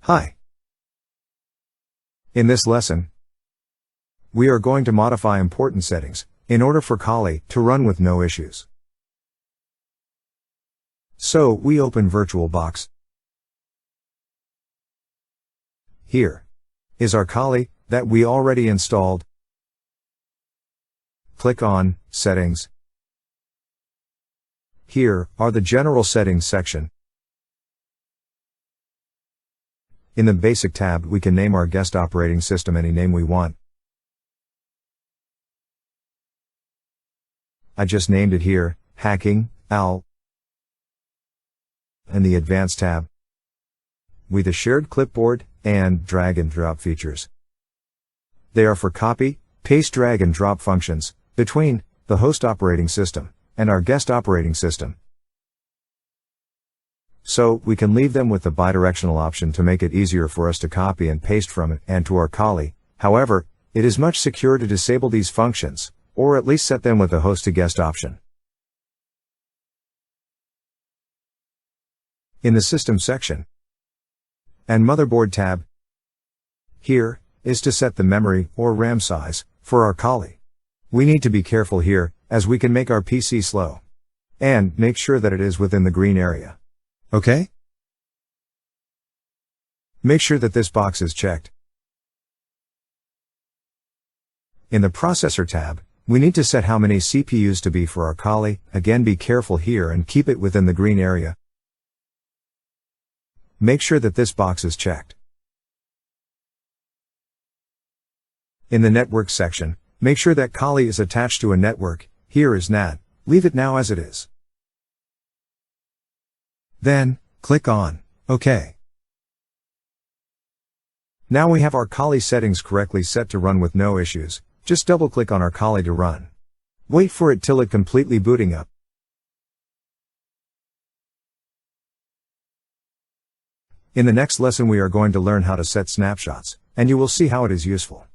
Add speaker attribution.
Speaker 1: Hi. In this lesson, we are going to modify important settings in order for Kali to run with no issues. So, we open VirtualBox. Here is our Kali that we already installed. Click on Settings. Here are the General Settings section. In the Basic tab, we can name our guest operating system any name we want. I just named it here, Hacking, Al. In the Advanced tab, with the Shared Clipboard and Drag and Drop features. They are for copy, paste, drag and drop functions between the host operating system and our guest operating system. So, we can leave them with the bidirectional option to make it easier for us to copy and paste from it and to our Kali. However, it is much secure to disable these functions, or at least set them with the host to guest option. In the System section and Motherboard tab, here is to set the memory or RAM size for our Kali. We need to be careful here, as we can make our PC slow. And make sure that it is within the green area. Okay? Make sure that this box is checked. In the Processor tab, we need to set how many CPUs to be for our Kali. Again, be careful here and keep it within the green area. Make sure that this box is checked. In the Network section, make sure that Kali is attached to a network. Here is NAT. Leave it now as it is. Then, click on OK. Now we have our Kali settings correctly set to run with no issues. Just double-click on our Kali to run. Wait for it till it completely booting up. In the next lesson we are going to learn how to set snapshots, and you will see how it is useful.